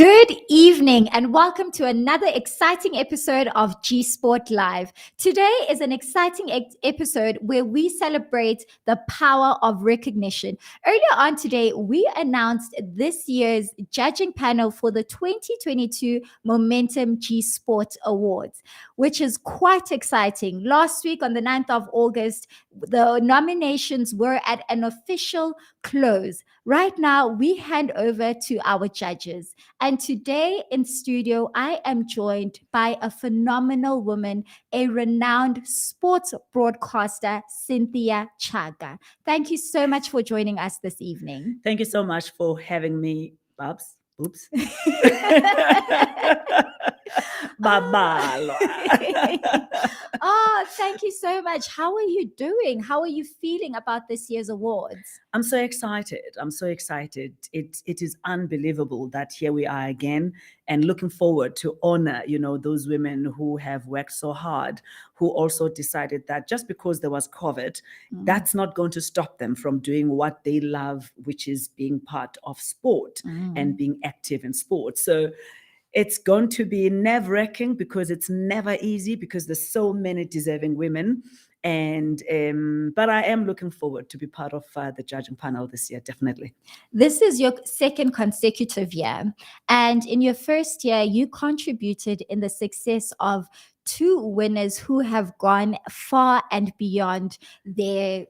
Good evening and welcome to another exciting episode of gsport Live. Today is an exciting episode where we celebrate the power of recognition. Earlier on today, we announced this year's judging panel for the 2022 Momentum Gsport Awards, which is quite exciting. Last week on the 9th of August, the nominations were at an official close. Right now, we hand over to our judges. And today in studio, I am joined by a phenomenal woman, a renowned sports broadcaster, Cynthia Tshaka. Thank you so much for joining us this evening. Thank you so much for having me, Babs. Oops. Oh, thank you so much. How are you doing? How are you feeling about this year's awards? I'm so excited. It is unbelievable that here we are again and looking forward to honor, those women who have worked so hard, who also decided that just because there was COVID, that's not going to stop them from doing what they love, which is being part of sport and being active in sport. So it's going to be nerve-wracking because it's never easy because there's so many deserving women. But I am looking forward to be part of the judging panel this year, definitely. This is your second consecutive year. And in your first year, you contributed in the success of two winners who have gone far and beyond their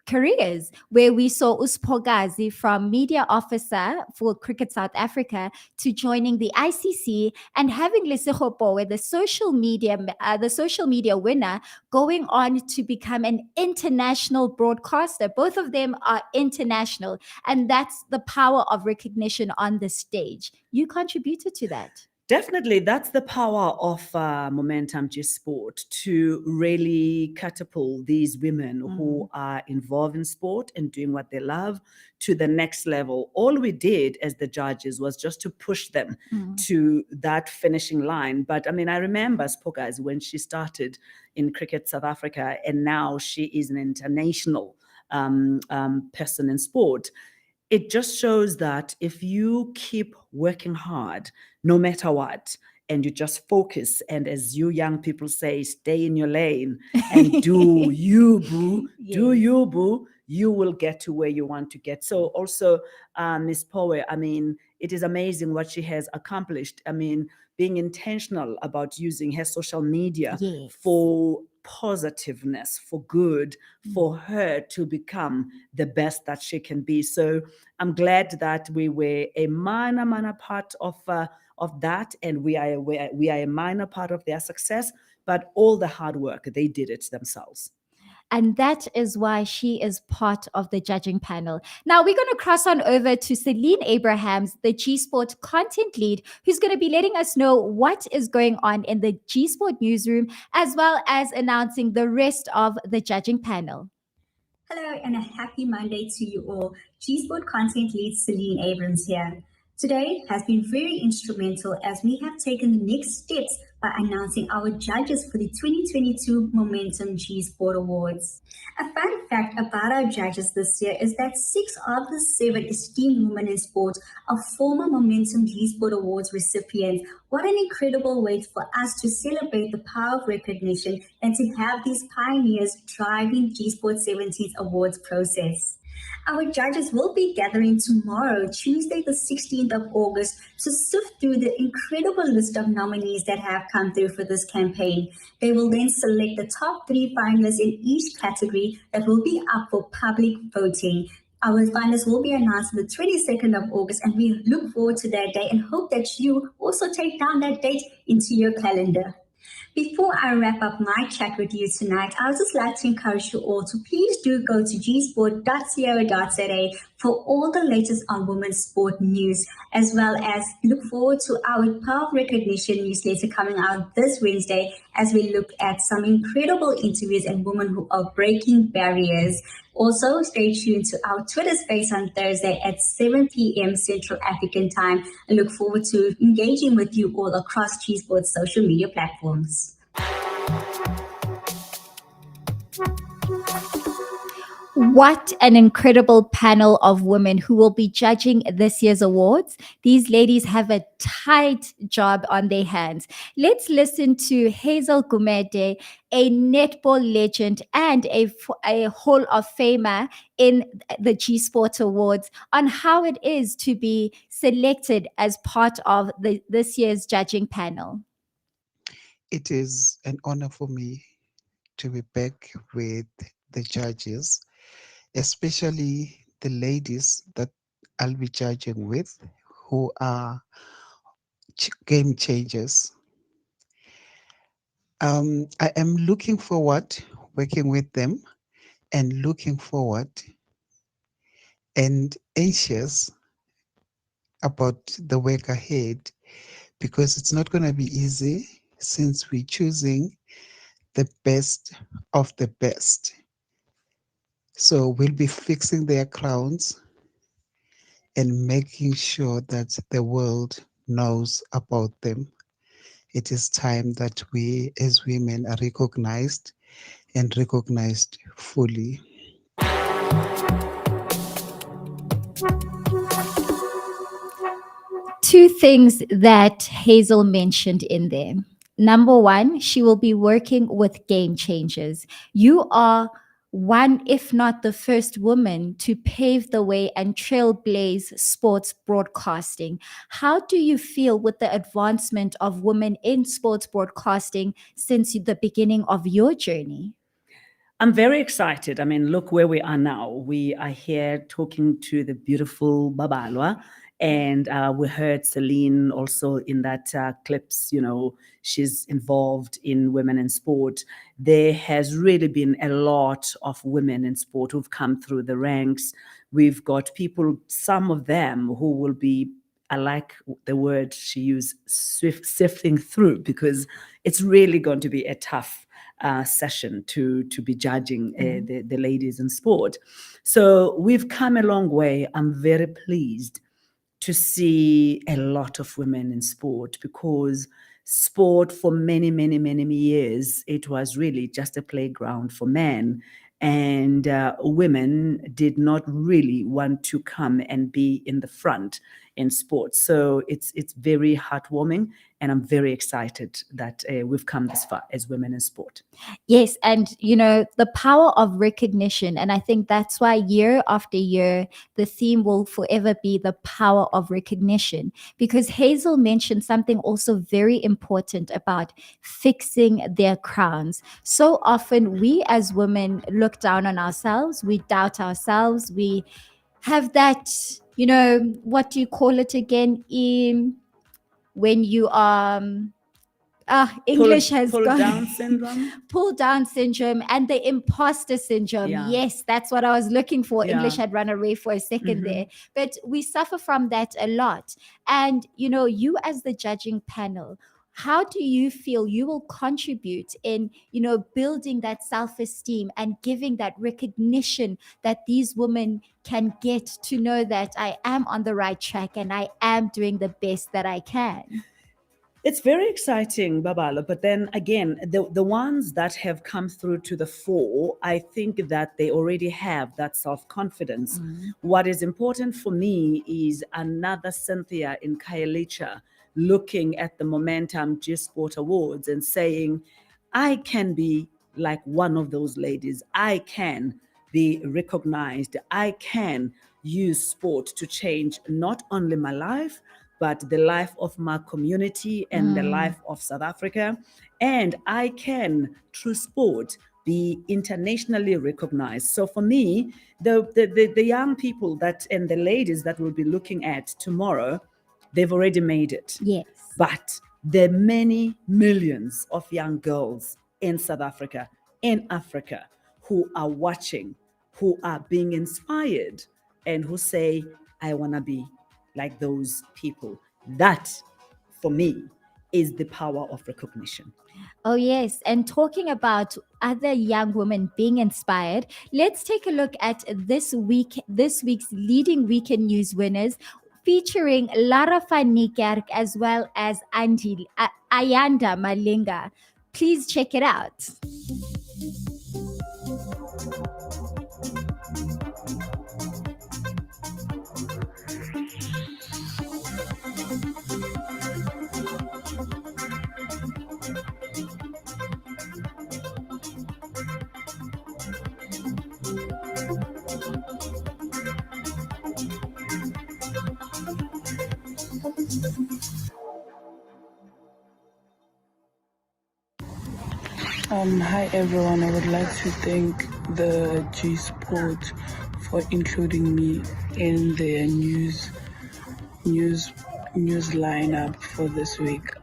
careers, where we saw Uspogazi from media officer for Cricket South Africa to joining the ICC, and having Lesego where the social media winner, going on to become an international broadcaster. Both of them are international, and that's the power of recognition on the stage. You contributed to that. Definitely, that's the power of Momentum Gsport, to really catapult these women who are involved in sport and doing what they love to the next level. All we did as the judges was just to push them to that finishing line. But I mean, I remember Spokas when she started in Cricket South Africa, and now she is an international person in sport. It just shows that if you keep working hard, no matter what, and you just focus, and as you young people say, stay in your lane and do you, boo, do you, boo, you will get to where you want to get. So also, Ms. Powe, I mean, it is amazing what she has accomplished. I mean, being intentional about using her social media for positiveness, for good, for her to become the best that she can be. So I'm glad that we were a minor part of that, and we are a minor part of their success, but all the hard work, they did it themselves. And that is why she is part of the judging panel. Now we're going to cross on over to Celine Abrahams, the Gsport content lead, who's going to be letting us know what is going on in the Gsport newsroom, as well as announcing the rest of the judging panel. Hello and a happy Monday to you all. Gsport content lead Celine Abrams here. Today has been very instrumental as we have taken the next steps by announcing our judges for the 2022 Momentum Gsport Awards. A fun fact about our judges this year is that 6 of the 7 esteemed women in sport are former Momentum Gsport Awards recipients. What an incredible way for us to celebrate the power of recognition and to have these pioneers driving Gsport 17's awards process. Our judges will be gathering tomorrow, Tuesday the 16th of August, to sift through the incredible list of nominees that have come through for this campaign. They will then select the top 3 finalists in each category that will be up for public voting. Our finalists will be announced on the 22nd of August, and we look forward to that day and hope that you also take down that date into your calendar. Before I wrap up my chat with you tonight, I would just like to encourage you all to please do go to gsport.co.za for all the latest on women's sport news, as well as look forward to our Power of Recognition newsletter coming out this Wednesday as we look at some incredible interviews and women who are breaking barriers. Also, stay tuned to our Twitter space on Thursday at 7 p.m. Central African time. I look forward to engaging with you all across Gsport's social media platforms. What an incredible panel of women who will be judging this year's awards. These ladies have a tight job on their hands. Let's listen to Hazel Gumede, a netball legend and a Hall of Famer in the G Sport Awards, on how it is to be selected as part of this year's judging panel. It is an honor for me to be back with the judges, especially the ladies that I'll be judging with, who are game changers. I am looking forward working with them and looking forward and anxious about the work ahead because it's not going to be easy since we're choosing the best of the best. So we'll be fixing their crowns and making sure that the world knows about them. It is time that we as women are recognized and recognized fully. Two things that Hazel mentioned in there. Number one, she will be working with game changers. You are one, if not the first woman to pave the way and trailblaze sports broadcasting. How do you feel with the advancement of women in sports broadcasting since the beginning of your journey? I'm very excited. I mean, look where we are now. We are here talking to the beautiful Babalwa, and we heard Celine also in that clips. You know, she's involved in women in sport. There has really been a lot of women in sport who've come through the ranks. We've got people, some of them who will be, I like the word she used, sifting through, because it's really going to be a tough session to be judging the ladies in sport. So we've come a long way. I'm very pleased to see a lot of women in sport, because sport for many, many, many years, it was really just a playground for men. And women did not really want to come and be in the front in sports. So it's very heartwarming, and I'm very excited that we've come this far as women in sport. Yes, and you know, the power of recognition. And I think that's why year after year, the theme will forever be the power of recognition. Because Hazel mentioned something also very important about fixing their crowns. So often we as women look down on ourselves, we doubt ourselves, we have that, you know, what do you call it again? When you English has pull gone down syndrome. pull down syndrome and the imposter syndrome. Yeah. Yes, that's what I was looking for. Yeah. English had run away for a 2nd there, but we suffer from that a lot. And you know, you as the judging panel, how do you feel you will contribute in, you know, building that self-esteem and giving that recognition that these women can get to know that I am on the right track and I am doing the best that I can? It's very exciting, Babala. But then again, the ones that have come through to the fore, I think that they already have that self-confidence. What is important for me is another Cynthia in Khayelitsha looking at the Momentum G Sport Awards and saying, I can be like one of those ladies. I can be recognized. I can use sport to change not only my life, but the life of my community and the life of South Africa. And I can, through sport, be internationally recognized. So for me, the young people that and the ladies that we'll be looking at tomorrow, they've already made it. Yes. But there are many millions of young girls in South Africa, in Africa, who are watching, who are being inspired, and who say, I want to be like those people. That, for me, is the power of recognition. Oh, yes. And talking about other young women being inspired, let's take a look at this week's leading weekend news winners, featuring Lara van Niekerk as well as Ayanda Malinga. Please check it out. Hi everyone. I would like to thank the G Sport for including me in their news news lineup for this week.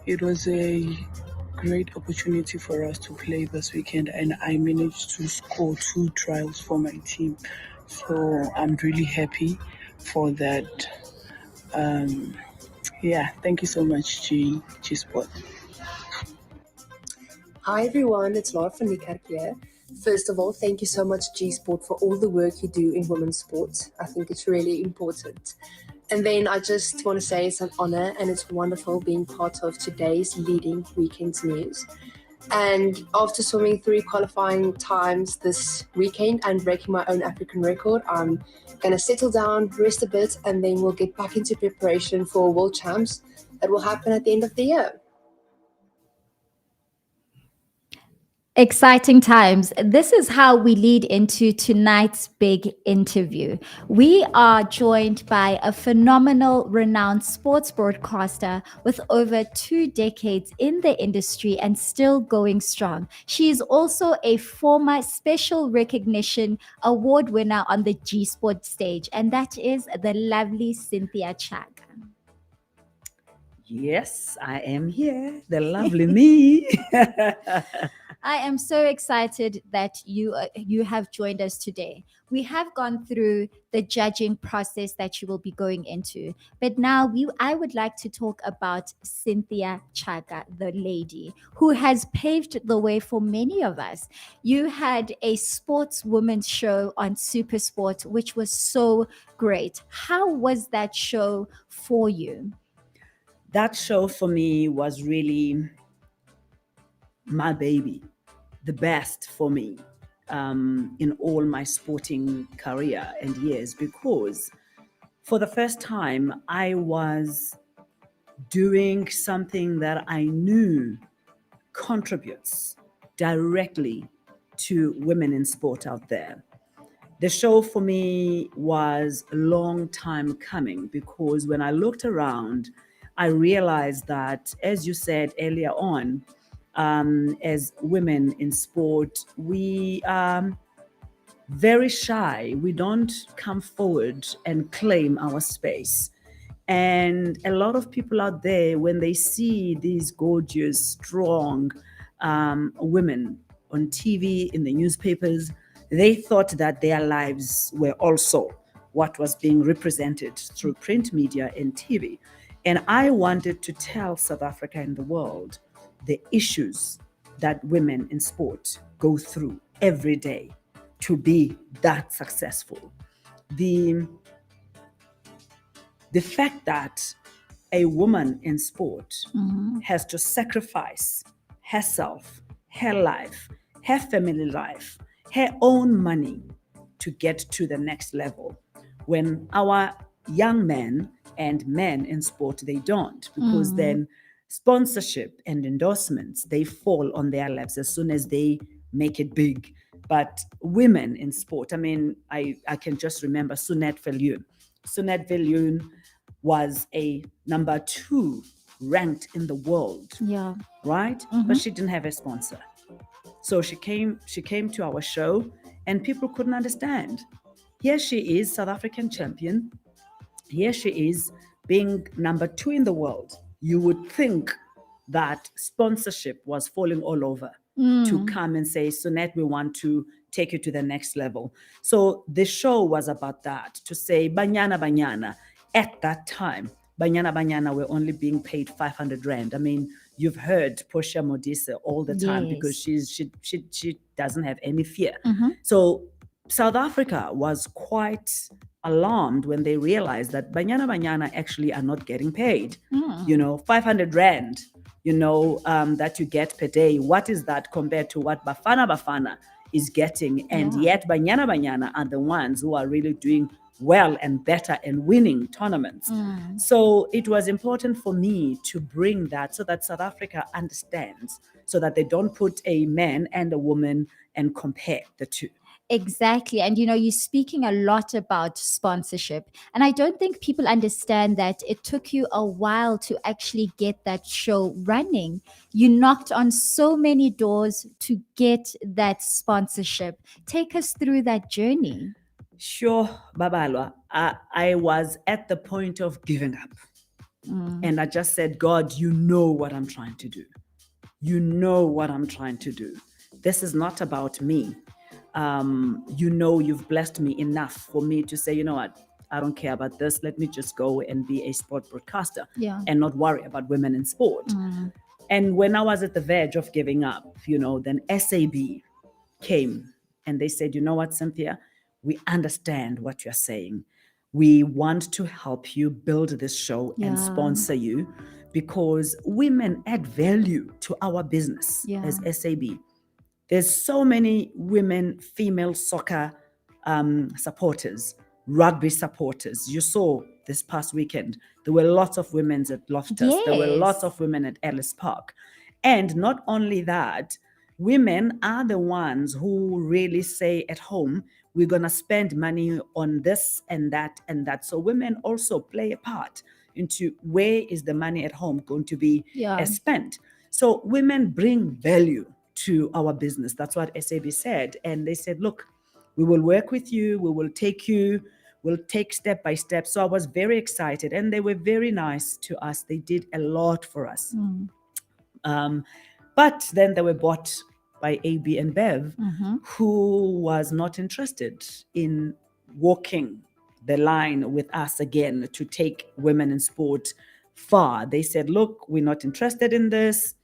It was a great opportunity for us to play this weekend, and I managed to score 2 tries for my team. So I'm really happy for that. Yeah, thank you so much, G Sport. Hi everyone, it's Laura van Niekerk here. First of all, thank you so much G Sport for all the work you do in women's sports. I think it's really important. And then I just want to say it's an honor and it's wonderful being part of today's leading weekend's news. And after swimming 3 qualifying times this weekend and breaking my own African record, I'm going to settle down, rest a bit, and then we'll get back into preparation for World Champs that will happen at the end of the year. Exciting times. This is how we lead into tonight's big interview. We are joined by a phenomenal, renowned sports broadcaster with over 2 decades in the industry and still going strong. She is also a former special recognition award winner on the G Sport stage, and that is the lovely Cynthia Tshaka. Yes, I am here. The lovely me. I am so excited that you have joined us today. We have gone through the judging process that you will be going into, but now I would like to talk about Cynthia Tshaka, the lady who has paved the way for many of us. You had a sportswoman's show on SuperSport, which was so great. How was that show for you? That show for me was really my baby, the best for me in all my sporting career and years, because for the first time I was doing something that I knew contributes directly to women in sport out there. The show for me was a long time coming, because when I looked around, I realized that, as you said earlier on, as women in sport, we are very shy. We don't come forward and claim our space. And a lot of people out there, when they see these gorgeous, strong women on TV, in the newspapers, they thought that their lives were also what was being represented through print media and TV. And I wanted to tell South Africa and the world the issues that women in sport go through every day to be that successful. The fact that a woman in sport has to sacrifice herself, her life, her family life, her own money to get to the next level, when our young men and men in sport, they don't, because then sponsorship and endorsements, they fall on their laps as soon as they make it big. But women in sport, I mean, I can just remember Sunette Viljoen. Sunette Viljoen was a number 2 ranked in the world, right? But she didn't have a sponsor. So she came to our show and people couldn't understand. Here she is, South African champion. Here she is, being number 2 in the world. You would think that sponsorship was falling all over to come and say, Sunette, we want to take you to the next level. So the show was about that, to say, Banyana Banyana. At that time, Banyana Banyana were only being paid 500 Rand. I mean, you've heard Portia Modise all the time, because she doesn't have any fear. So South Africa was quite alarmed when they realized that Banyana Banyana actually are not getting paid. 500 Rand, that you get per day. What is that compared to what Bafana Bafana is getting? And yet Banyana Banyana are the ones who are really doing well and better and winning tournaments. So it was important for me to bring that, so that South Africa understands, so that they don't put a man and a woman and compare the two. Exactly. And you're speaking a lot about sponsorship. And I don't think people understand that it took you a while to actually get that show running. You knocked on so many doors to get that sponsorship. Take us through that journey. Sure, Babalwa. I was at the point of giving up. And I just said, God, you know what I'm trying to do. You know what I'm trying to do. This is not about me. You've blessed me enough for me to say, you know what, I don't care about this. Let me just go and be a sport broadcaster and not worry about women in sport. And when I was at the verge of giving up, then SAB came and they said, you know what, Cynthia, we understand what you're saying. We want to help you build this show and sponsor you because women add value to our business as SAB. There's so many women, female soccer supporters, rugby supporters. You saw this past weekend, there were lots of women at Loftus. There were lots of women at Ellis Park. And not only that, women are the ones who really say at home, we're going to spend money on this and that and that. So women also play a part into where is the money at home going to be spent. So women bring value to our business. That's what SAB said. And they said, look, we will work with you. We'll take step by step. So I was very excited and they were very nice to us. They did a lot for us. But then they were bought by AB and Bev, who was not interested in walking the line with us again to take women in sport far. They said, look, we're not interested in this.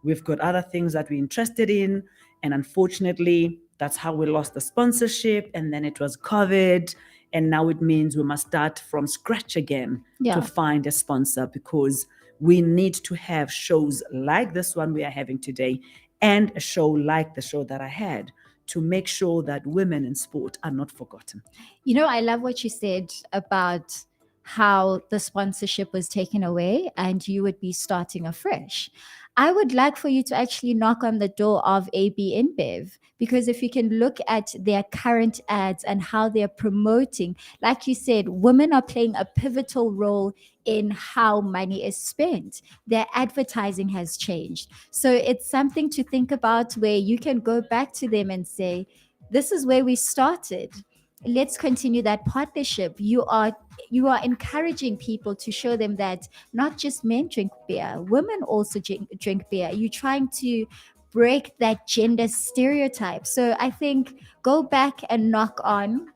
We've got other things that we're interested in. And unfortunately, that's how we lost the sponsorship. And then it was COVID. And now it means we must start from scratch again to find a sponsor because we need to have shows like this one we are having today and a show like the show that I had to make sure that women in sport are not forgotten. I love what you said about how the sponsorship was taken away and you would be starting afresh. I would like for you to actually knock on the door of AB InBev, because if you can look at their current ads and how they're promoting, like you said, women are playing a pivotal role in how money is spent. Their advertising has changed. So it's something to think about where you can go back to them and say, this is where we started. Let's continue that partnership. You are encouraging people to show them that not just men drink beer, women also drink beer. You're trying to break that gender stereotype. So I think go back and knock on.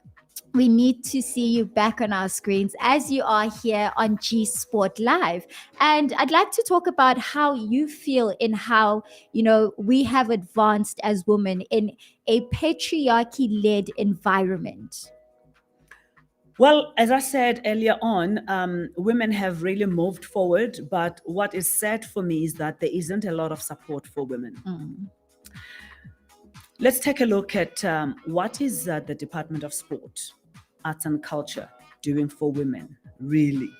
We need to see you back on our screens as you are here on G Sport Live. And I'd like to talk about how you feel in how, we have advanced as women in a patriarchy-led environment. Well, as I said earlier on, women have really moved forward. But what is sad for me is that there isn't a lot of support for women. Let's take a look at what is the Department of Sport, Arts and Culture doing for women, really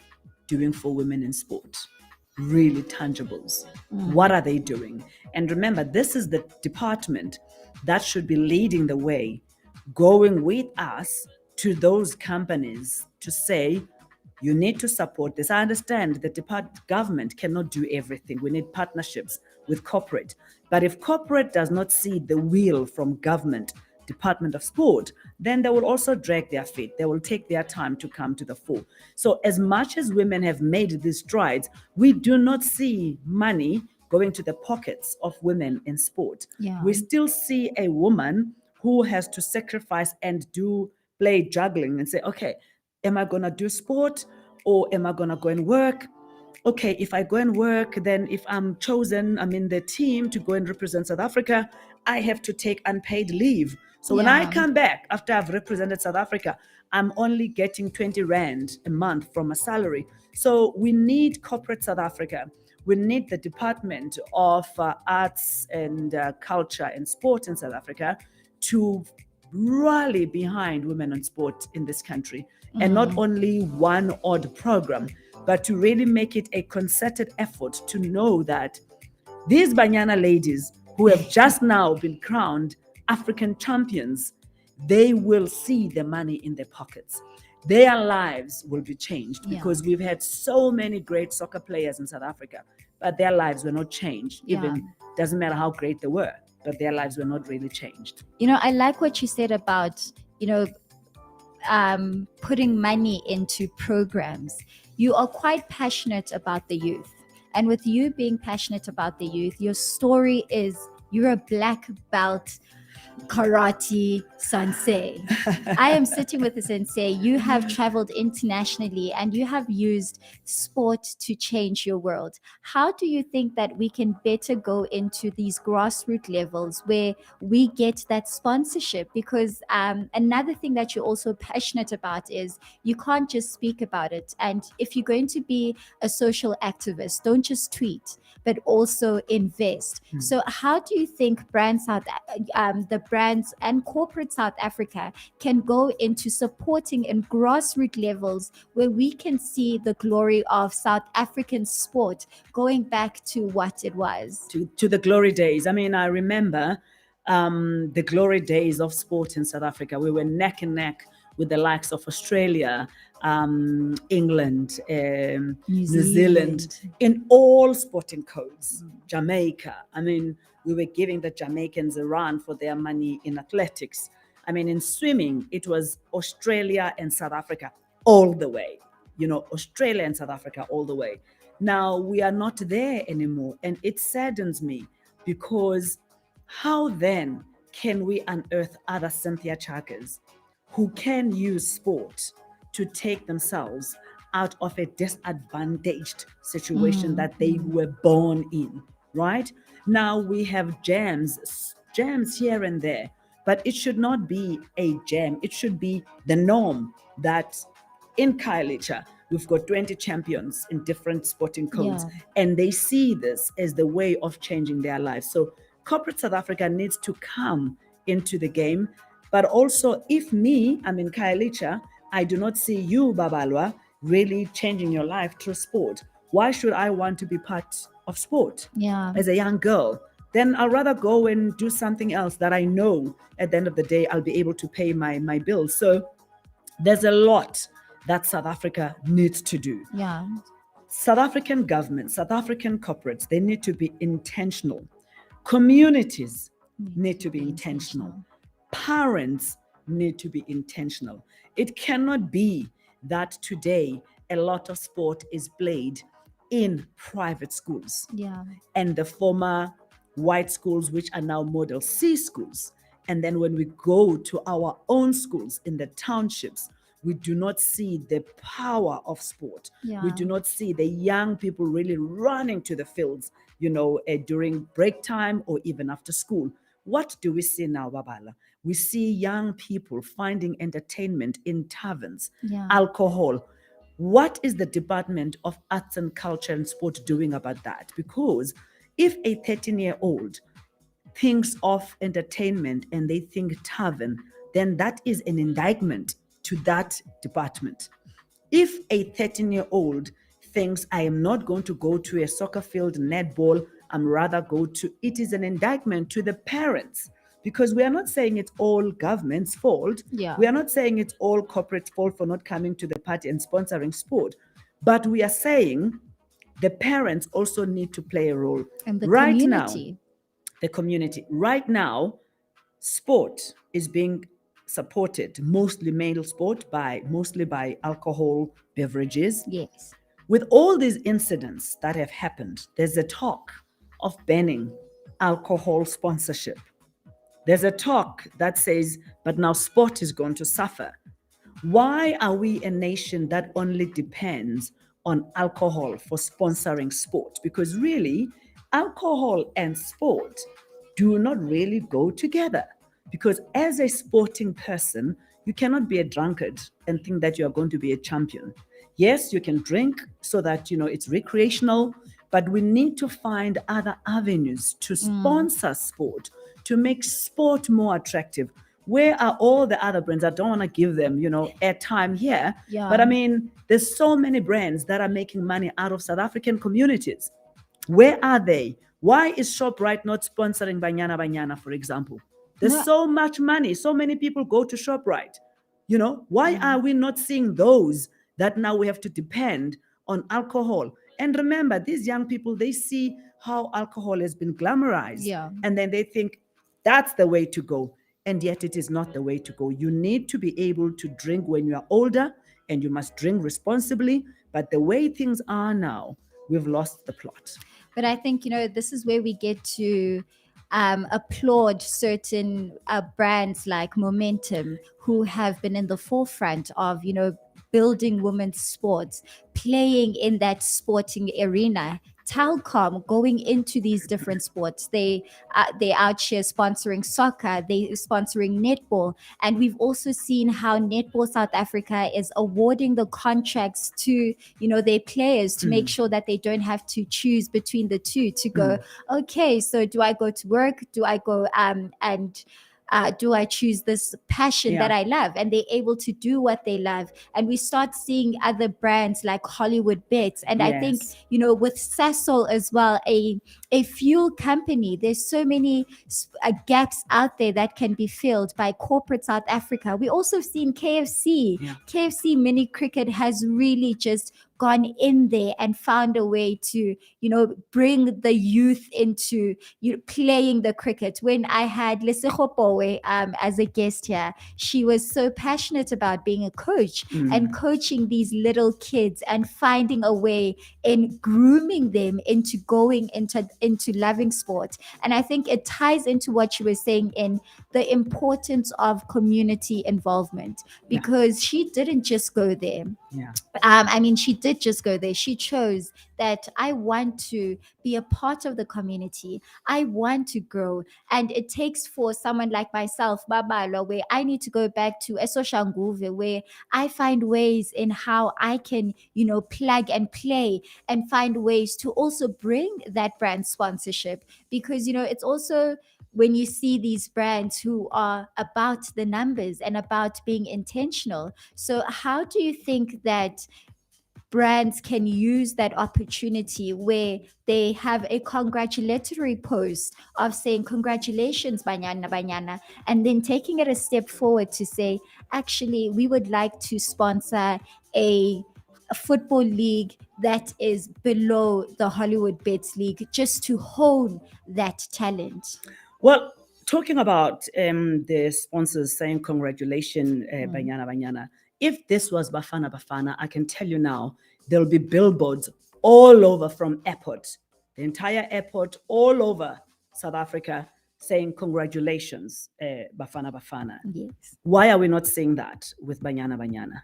doing for women in sport, really tangibles. What are they doing? And remember, this is the department that should be leading the way, going with us to those companies to say, you need to support this. I understand the government cannot do everything. We need partnerships with corporate. But if corporate does not see the will from government, Department of Sport, then they will also drag their feet. They will take their time to come to the fore. So as much as women have made these strides, we do not see money going to the pockets of women in sport. We still see a woman who has to sacrifice and play juggling and say, okay, am I going to do sport or am I going to go and work? Okay, if I go and work, then if I'm chosen, I'm in the team to go and represent South Africa, I have to take unpaid leave. So when I come back after I've represented South Africa, I'm only getting 20 Rand a month from a salary. So we need corporate South Africa. We need the Department of Arts and Culture and Sport in South Africa to rally behind women in sport in this country. And not only one odd program, but to really make it a concerted effort to know that these Banyana ladies who have just now been crowned African champions, they will see the money in their pockets. Their lives will be changed because we've had so many great soccer players in South Africa, but their lives were not changed. Even doesn't matter how great they were, but their lives were not really changed. I like what you said about, putting money into programs. You are quite passionate about the youth. And with you being passionate about the youth, your story is you're a black belt karate sensei. I am sitting with a sensei. You have traveled internationally and you have used sport to change your world. How do you think that we can better go into these grassroots levels where we get that sponsorship? Because another thing that you're also passionate about is you can't just speak about it. And if you're going to be a social activist, don't just tweet, but also invest. So how do you think the brands and corporate South Africa can go into supporting in grassroots levels where we can see the glory of South African sport going back to what it was? To the glory days. I mean, I remember the glory days of sport in South Africa. We were neck and neck with the likes of Australia, England, New Zealand, in all sporting codes, Jamaica. I mean, we were giving the Jamaicans a run for their money in athletics. I mean, in swimming, it was Australia and South Africa all the way. Australia and South Africa all the way. Now, we are not there anymore. And it saddens me because how then can we unearth other Cynthia Tshakas who can use sport to take themselves out of a disadvantaged situation that they were born in, right? Now we have gems here and there, but it should not be a gem. It should be the norm that in Khayelitsha, we've got 20 champions in different sporting codes, and they see this as the way of changing their lives. So corporate South Africa needs to come into the game. But also, if I'm in Khayelitsha, I do not see you, Babalwa, really changing your life through sport. Why should I want to be part of sport as a young girl? Then I'll rather go and do something else that I know at the end of the day I'll be able to pay my bills. So there's a lot that South Africa needs to do. South African government, South African corporates, they need to be intentional. Communities need to be intentional. Parents need to be intentional. It cannot be that today a lot of sport is played in private schools and the former white schools, which are now Model C schools. And then when we go to our own schools in the townships, we do not see the power of sport. We do not see the young people really running to the fields, during break time or even after school. What do we see now, Babala? We see young people finding entertainment in taverns, alcohol. What is the Department of Arts and Culture and Sport doing about that? Because if a 13-year-old thinks of entertainment and they think tavern, then that is an indictment to that department. If a 13-year-old thinks I am not going to go to a soccer field, netball, I'm rather it is an indictment to the parents, because we are not saying it's all government's fault. We are not saying it's all corporate fault for not coming to the party and sponsoring sport, but we are saying the parents also need to play a role. And the right community. Now, the community. Right now, sport is being supported, mostly male sport, mostly by alcohol beverages. Yes. With all these incidents that have happened, there's a talk of banning alcohol sponsorship. There's a talk that says, but now sport is going to suffer. Why are we a nation that only depends on alcohol for sponsoring sport? Because really, alcohol and sport do not really go together. Because as a sporting person, you cannot be a drunkard and think that you are going to be a champion. Yes, you can drink so that, it's recreational, but we need to find other avenues to sponsor sport, to make sport more attractive. Where are all the other brands? I don't want to give them, airtime here. But I mean, there's so many brands that are making money out of South African communities. Where are they? Why is ShopRite not sponsoring Banyana Banyana, for example? There's No. so much money. So many people go to ShopRite. You know, why are we not seeing those that now we have to depend on alcohol? And remember, these young people, they see how alcohol has been glamorized. Yeah. And then they think that's the way to go. And yet it is not the way to go. You need to be able to drink when you are older, and you must drink responsibly. But the way things are now, we've lost the plot. But I think, this is where we get to applaud certain brands like Momentum, who have been in the forefront of, building women's sports, playing in that sporting arena. Telcom going into these different sports. They out here sponsoring soccer, they sponsoring netball, and we've also seen how Netball South Africa is awarding the contracts to their players to make sure that they don't have to choose between the two, to go, okay, so do I go to work? Do I go and do I choose this passion that I love? And they're able to do what they love. And we start seeing other brands like Hollywood Bets. And I think, with Sasol as well, a fuel company, there's so many gaps out there that can be filled by corporate South Africa. We also seen KFC. KFC Mini Cricket has really just gone in there and found a way to, bring the youth into playing the cricket. When I had Lesego Powe as a guest here, she was so passionate about being a coach and coaching these little kids and finding a way in grooming them into going into loving sport. And I think it ties into what you were saying in the importance of community involvement, because she didn't just go there. She did just go there. She chose that I want to be a part of the community. I want to grow. And it takes for someone like myself, Babalo, where I need to go back to Esoshanguve, where I find ways in how I can, plug and play and find ways to also bring that brand sponsorship. Because, it's also when you see these brands who are about the numbers and about being intentional. So how do you think that brands can use that opportunity where they have a congratulatory post of saying, congratulations, Banyana Banyana, and then taking it a step forward to say, actually, we would like to sponsor a football league that is below the Hollywood Bets League, just to hone that talent? Well, talking about the sponsors saying congratulations, Banyana Banyana, if this was Bafana Bafana, I can tell you now, there'll be billboards all over from airport, the entire airport, all over South Africa, saying congratulations, Bafana Bafana. Yes. Why are we not seeing that with Banyana Banyana?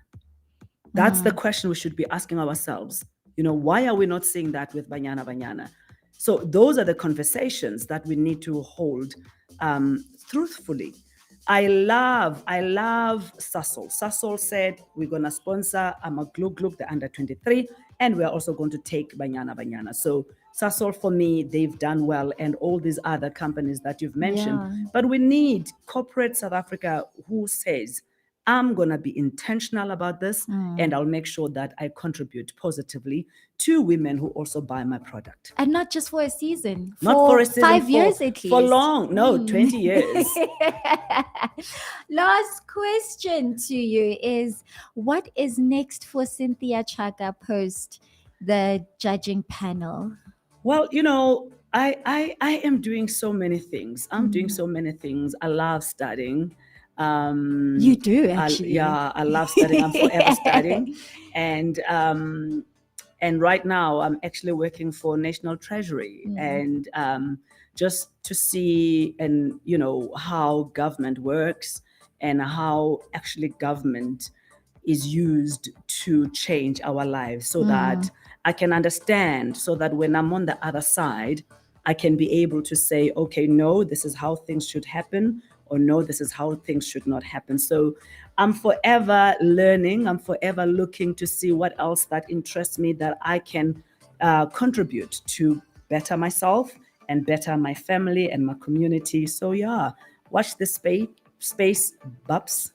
That's the question we should be asking ourselves. Why are we not seeing that with Banyana Banyana? So those are the conversations that we need to hold truthfully. I love Sasol. Sasol said, we're going to sponsor Amaglug, the under 23, and we're also going to take Banyana Banyana. So Sasol, for me, they've done well, and all these other companies that you've mentioned. But we need corporate South Africa who says, I'm going to be intentional about this, and I'll make sure that I contribute positively to women who also buy my product. And not just for a season. Not for a season, 5 years at least. For long. No, 20 years. Last question to you is, what is next for Cynthia Tshaka post the judging panel? Well, I am doing so many things. I'm doing so many things. I love studying. You do, actually. I love studying. I'm forever studying. And right now I'm actually working for National Treasury, and just to see how government works and how actually government is used to change our lives, so that I can understand, so that when I'm on the other side, I can be able to say, okay, no, this is how things should happen, or no, this is how things should not happen. So I'm forever learning. I'm forever looking to see what else that interests me, that I can contribute to better myself and better my family and my community. So watch this space, Babs.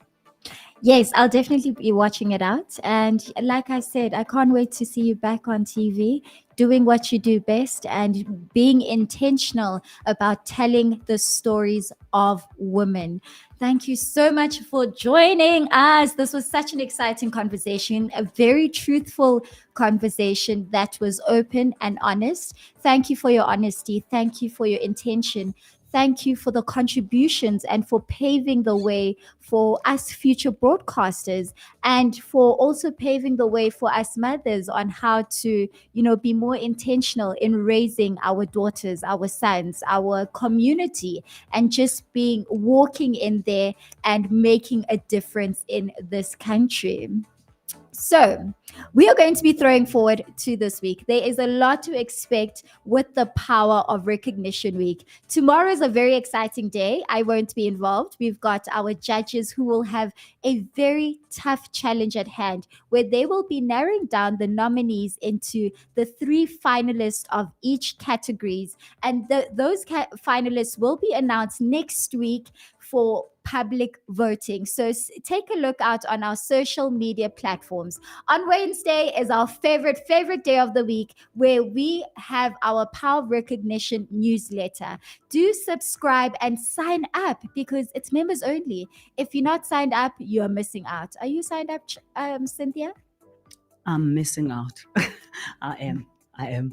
Yes, I'll definitely be watching it out. And like I said, I can't wait to see you back on TV doing what you do best and being intentional about telling the stories of women. Thank you so much for joining us. This was such an exciting conversation, a very truthful conversation that was open and honest. Thank you for your honesty. Thank you for your intention. Thank you for the contributions and for paving the way for us future broadcasters, and for also paving the way for us mothers on how to, be more intentional in raising our daughters, our sons, our community, and just walking in there and making a difference in this country. So, we are going to be throwing forward to this week. There is a lot to expect with the Power of Recognition Week. Tomorrow is a very exciting day. I won't be involved. We've got our judges who will have a very tough challenge at hand, where they will be narrowing down the nominees into the 3 finalists of each categories. And those finalists will be announced next week for public voting. So take a look out on our social media platforms. On Wednesday is our favorite day of the week, where we have our Power of Recognition newsletter. Do subscribe and sign up, because it's members only. If you're not signed up, you're missing out. Are you signed up, Cynthia? I'm missing out. I am.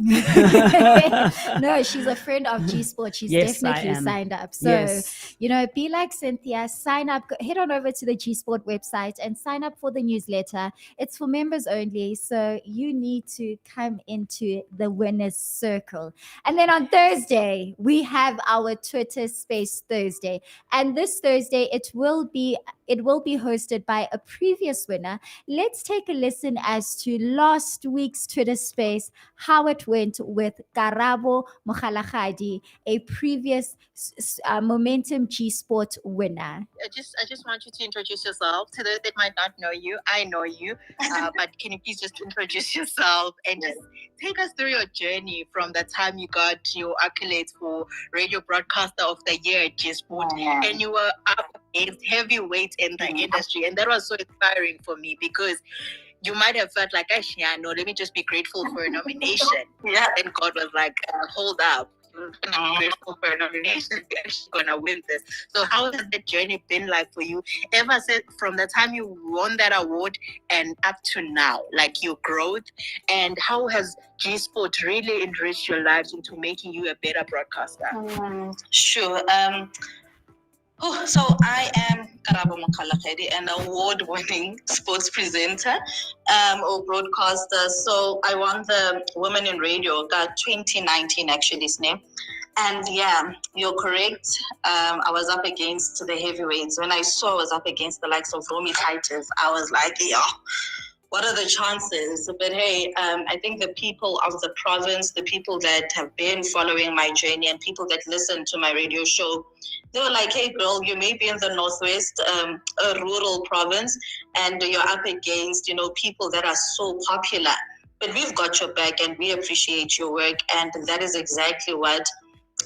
No, she's a friend of G Sport. She's Yes, definitely I am. signed up. So, Yes. Be like Cynthia, sign up, head on over to the G Sport website and sign up for the newsletter. It's for members only. So you need to come into the winner's circle. And then on Thursday, we have our Twitter Space Thursday. And this Thursday, it will be hosted by a previous winner. Let's take a listen as to last week's Twitter Space, how it went with Karabo Mokhalagadi, a previous Momentum G Sport winner. I just want you to introduce yourself. To those that might not know you, I know you, but can you please just introduce yourself and just take us through your journey from the time you got your accolades for Radio Broadcaster of the Year at G Sport, and you were up against heavyweight in the industry, and that was so inspiring for me, because you might have felt like, no, let me just be grateful for a nomination. Yeah. And God was like, hold up. I'm grateful for a nomination. You're actually going to win this. So how has that journey been like for you? Ever since, from the time you won that award and up to now, like your growth, and how has G Sport really enriched your lives into making you a better broadcaster? Sure. So I am Karabo Mokhalagadi, an award-winning sports presenter or broadcaster. So I won the Women in Radio, 2019 actually, his name. And yeah, you're correct. I was up against the heavyweights. When I saw I was up against the likes of Romy Titus, I was like, what are the chances? But hey, I think the people of the province, the people that have been following my journey and people that listen to my radio show, they were like, hey girl, you may be in the Northwest, a rural province, and you're up against, people that are so popular. But we've got your back and we appreciate your work. And that is exactly what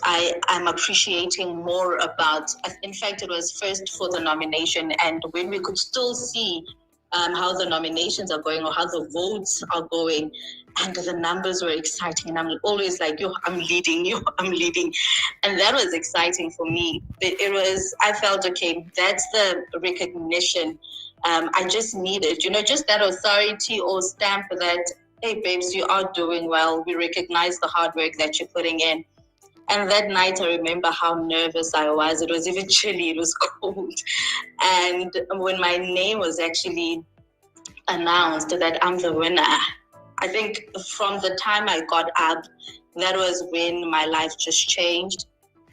I'm appreciating more about. In fact, it was first for the nomination, and when we could still see how the nominations are going or how the votes are going, and the numbers were exciting, and I'm always like, I'm leading. And that was exciting for me. But I felt, okay, that's the recognition I just needed, just that authority or stamp that, hey babes, you are doing well. We recognize the hard work that you're putting in. And that night, I remember how nervous I was. It was even chilly. It was cold. And when my name was actually announced that I'm the winner, I think from the time I got up, that was when my life just changed.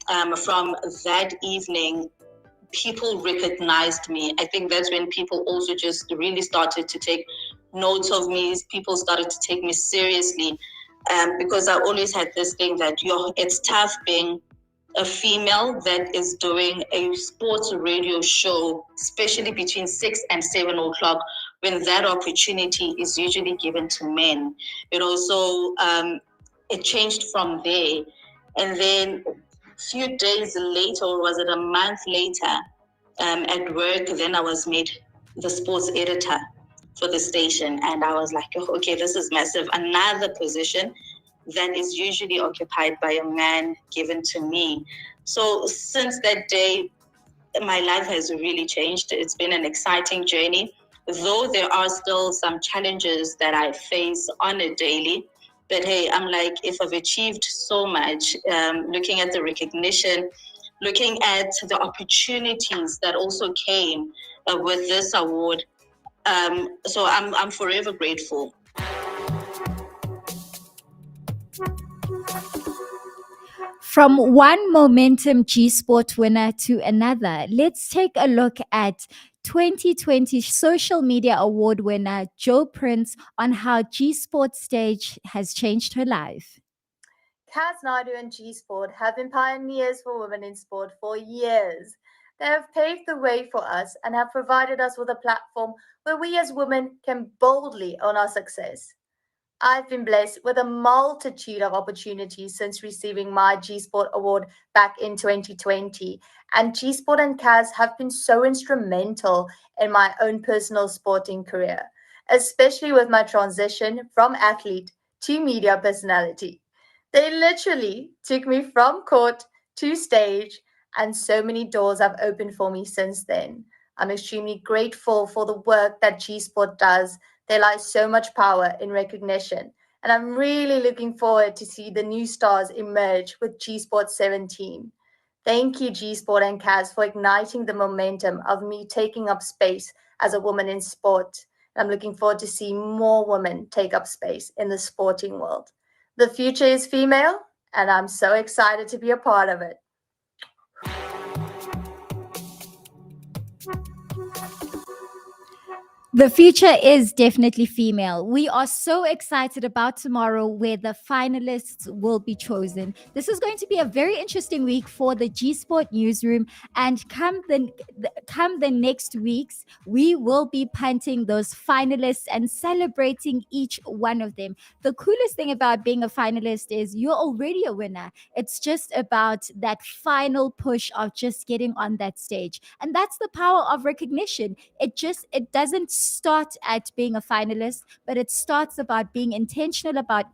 From that evening, people recognized me. I think that's when people also just really started to take note of me. People started to take me seriously. Because I always had this thing that it's tough being a female that is doing a sports radio show, especially between 6 and 7 o'clock, when that opportunity is usually given to men. So it changed from there. And then a few days later, or was it a month later, at work, then I was made the sports editor for the station, and I was like, okay, this is massive, another position. that is usually occupied by a man given to me. So since that day, my life has really changed. It's been an exciting journey, though there are still some challenges that I face on a daily. But hey, I'm like, if I've achieved so much, looking at the recognition, looking at the opportunities that also came with this award, so I'm forever grateful. From one Momentum G Sport winner to another, let's take a look at 2020 Social Media Award winner Jo Prince on how G Sport stage has changed her life. Kaz Naidu and G Sport have been pioneers for women in sport for years. They have paved the way for us and have provided us with a platform where we as women can boldly own our success. I've been blessed with a multitude of opportunities since receiving my G Sport award back in 2020. And G Sport and Kaz have been so instrumental in my own personal sporting career, especially with my transition from athlete to media personality. They literally took me from court to stage, and so many doors have opened for me since then. I'm extremely grateful for the work that G Sport does. There lies so much power in recognition, and I'm really looking forward to see the new stars emerge with G Sport 17. Thank you, G Sport and Kaz, for igniting the momentum of me taking up space as a woman in sport. I'm looking forward to see more women take up space in the sporting world. The future is female, and I'm so excited to be a part of it. The future is definitely female. We are so excited about tomorrow where the finalists will be chosen. This is going to be a very interesting week for the G Sport newsroom, and come the next weeks, we will be punting those finalists and celebrating each one of them. The coolest thing about being a finalist is you're already a winner. It's just about that final push of just getting on that stage. And that's the power of recognition. It doesn't start at being a finalist, but it starts about being intentional about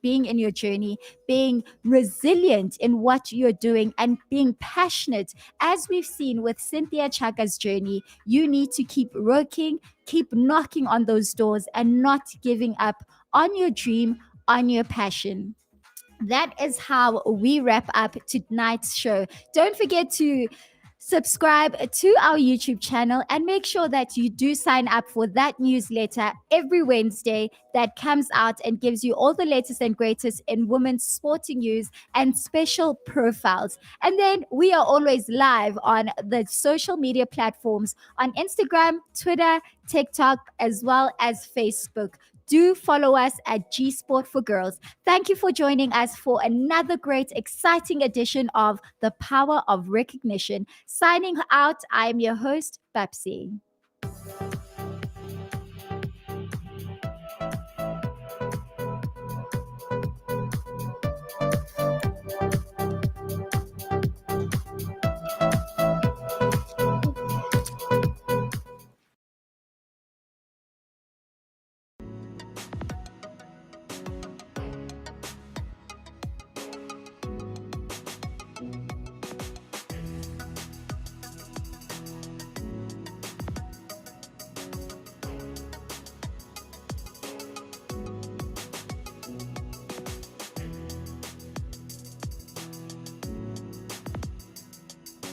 being in your journey, being resilient in what you're doing, and being passionate. As we've seen with Cynthia Tshaka's journey, you need to keep working, keep knocking on those doors, and not giving up on your dream, on your passion. That is how we wrap up tonight's show. Don't forget to subscribe to our YouTube channel and make sure that you do sign up for that newsletter every Wednesday that comes out and gives you all the latest and greatest in women's sporting news and special profiles. And then we are always live on the social media platforms on Instagram, Twitter, TikTok, as well as Facebook. Do follow us at G Sport for Girls. Thank you for joining us for another great, exciting edition of The Power of Recognition. Signing out, I am your host, Babsie.